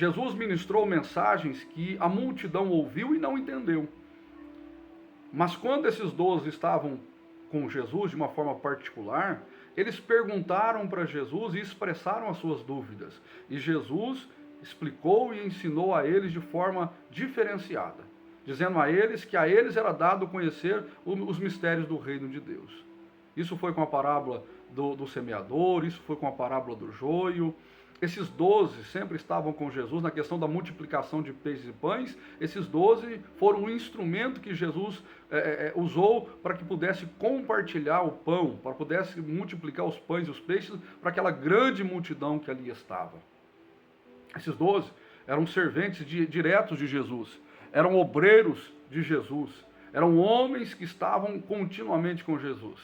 Jesus ministrou mensagens que a multidão ouviu e não entendeu. Mas quando esses 12 estavam com Jesus de uma forma particular, eles perguntaram para Jesus e expressaram as suas dúvidas. E Jesus explicou e ensinou a eles de forma diferenciada, dizendo a eles que a eles era dado conhecer os mistérios do reino de Deus. Isso foi com a parábola do semeador, isso foi com a parábola do joio. Esses 12 sempre estavam com Jesus na questão da multiplicação de peixes e pães. Esses 12 foram o instrumento que Jesus usou para que pudesse compartilhar o pão, para que pudesse multiplicar os pães e os peixes para aquela grande multidão que ali estava. Esses 12 eram serventes diretos de Jesus, eram obreiros de Jesus, eram homens que estavam continuamente com Jesus.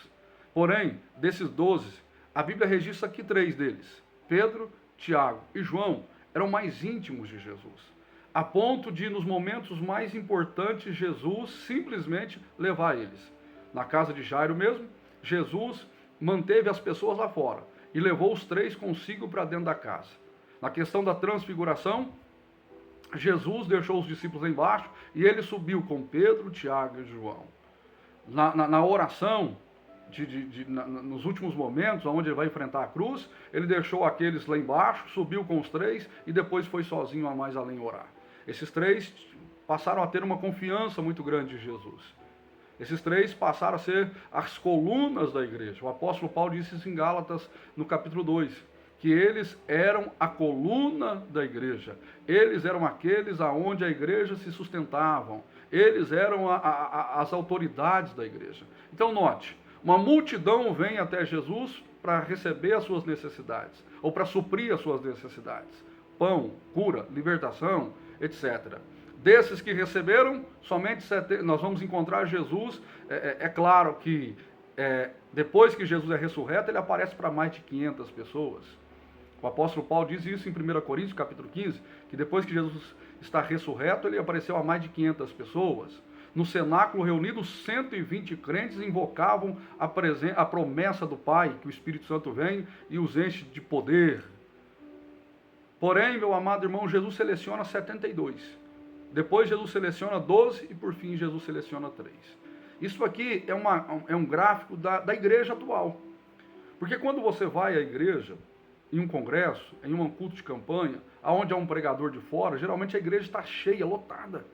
Porém, desses 12, a Bíblia registra aqui 3 deles, Pedro, Tiago e João, eram mais íntimos de Jesus, a ponto de, nos momentos mais importantes, Jesus simplesmente levar eles. Na casa de Jairo mesmo, Jesus manteve as pessoas lá fora e levou os 3 consigo para dentro da casa. Na questão da transfiguração, Jesus deixou os discípulos lá embaixo e ele subiu com Pedro, Tiago e João. Na oração, nos últimos momentos, onde ele vai enfrentar a cruz, ele deixou aqueles lá embaixo, subiu com os 3 e depois foi sozinho a mais além orar. Esses 3 passaram a ter uma confiança muito grande em Jesus. Esses 3 passaram a ser as colunas da igreja. O apóstolo Paulo disse isso em Gálatas, no capítulo 2, que eles eram a coluna da igreja. Eles eram aqueles aonde a igreja se sustentavam. Eles eram as autoridades da igreja. Então note, uma multidão vem até Jesus para receber as suas necessidades, ou para suprir as suas necessidades. Pão, cura, libertação, etc. Desses que receberam, somente 7, nós vamos encontrar Jesus. É claro que depois que Jesus é ressurreto, ele aparece para mais de 500 pessoas. O apóstolo Paulo diz isso em 1 Coríntios, capítulo 15, que depois que Jesus está ressurreto, ele apareceu a mais de 500 pessoas. No cenáculo reunido, 120 crentes invocavam a promessa do Pai, que o Espírito Santo vem e os enche de poder. Porém, meu amado irmão, Jesus seleciona 72. Depois Jesus seleciona 12 e por fim Jesus seleciona 3. Isso aqui é um gráfico da igreja atual. Porque quando você vai à igreja, em um congresso, em um culto de campanha, onde há um pregador de fora, geralmente a igreja está cheia, lotada.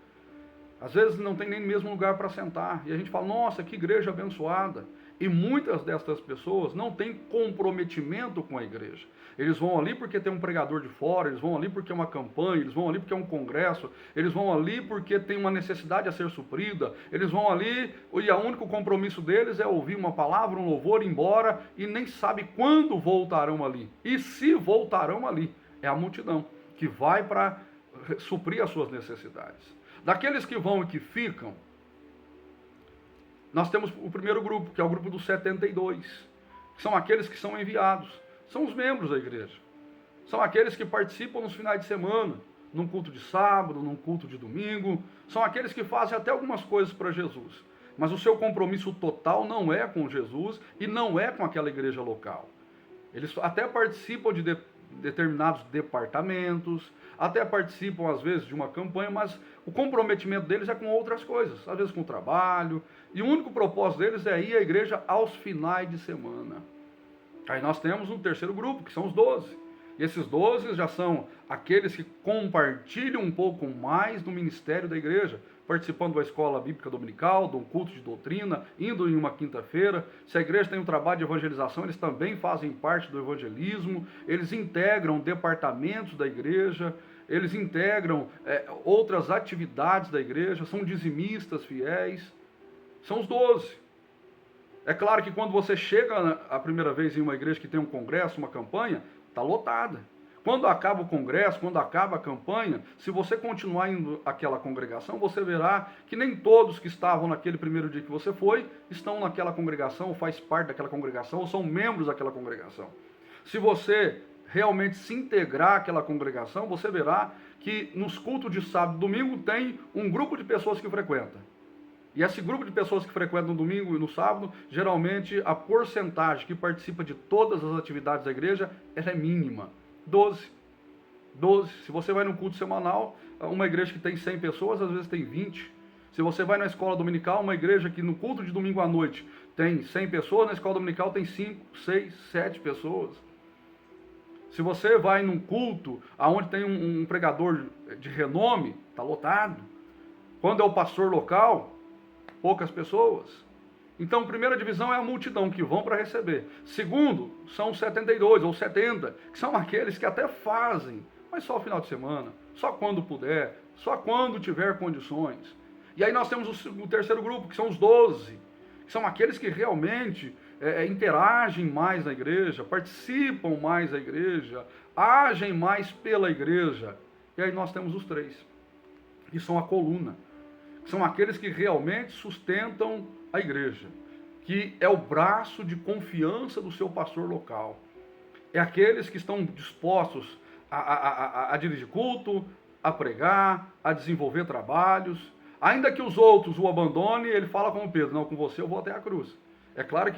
Às vezes não tem nem mesmo lugar para sentar. E a gente fala, nossa, que igreja abençoada. E muitas dessas pessoas não têm comprometimento com a igreja. Eles vão ali porque tem um pregador de fora, eles vão ali porque é uma campanha, eles vão ali porque é um congresso, eles vão ali porque tem uma necessidade a ser suprida, eles vão ali e o único compromisso deles é ouvir uma palavra, um louvor, ir embora e nem sabe quando voltarão ali. E se voltarão ali, é a multidão que vai para suprir as suas necessidades. Daqueles que vão e que ficam, nós temos o primeiro grupo, que é o grupo dos 72, que são aqueles que são enviados, são os membros da igreja, são aqueles que participam nos finais de semana, num culto de sábado, num culto de domingo, são aqueles que fazem até algumas coisas para Jesus, mas o seu compromisso total não é com Jesus e não é com aquela igreja local. Eles até participam de determinados departamentos, até participam às vezes de uma campanha, mas o comprometimento deles é com outras coisas, às vezes com o trabalho, e o único propósito deles é ir à igreja aos finais de semana. Aí nós temos um terceiro grupo, que são os 12. E esses 12 já são aqueles que compartilham um pouco mais do ministério da igreja, participando da escola bíblica dominical, de um culto de doutrina, indo em uma quinta-feira. Se a igreja tem um trabalho de evangelização, eles também fazem parte do evangelismo, eles integram departamentos da igreja, eles integram outras atividades da igreja, são dizimistas fiéis, são os 12. É claro que quando você chega a primeira vez em uma igreja que tem um congresso, uma campanha, está lotada. Quando acaba o congresso, quando acaba a campanha, se você continuar indo àquela congregação, você verá que nem todos que estavam naquele primeiro dia que você foi, estão naquela congregação, ou faz parte daquela congregação, ou são membros daquela congregação. Se você realmente se integrar àquela congregação, você verá que nos cultos de sábado e domingo tem um grupo de pessoas que frequenta. E esse grupo de pessoas que frequentam no domingo e no sábado, geralmente a porcentagem que participa de todas as atividades da igreja, ela é mínima. 12. 12. Se você vai no culto semanal, uma igreja que tem 100 pessoas, às vezes tem 20. Se você vai na escola dominical, uma igreja que no culto de domingo à noite tem 100 pessoas, na escola dominical tem 5, 6, 7 pessoas. Se você vai num culto onde tem um pregador de renome, está lotado. Quando é o pastor local, poucas pessoas. Então, primeira divisão é a multidão que vão para receber. Segundo, são os 72 ou 70, que são aqueles que até fazem, mas só o final de semana, só quando puder, só quando tiver condições. E aí nós temos o terceiro grupo, que são os 12, que são aqueles que realmente interagem mais na igreja, participam mais da igreja, agem mais pela igreja. E aí nós temos os 3, que são a coluna, que são aqueles que realmente sustentam a igreja, que é o braço de confiança do seu pastor local. É aqueles que estão dispostos a dirigir culto, a pregar, a desenvolver trabalhos. Ainda que os outros o abandonem, ele fala como Pedro, não, com você eu vou até a cruz. É claro que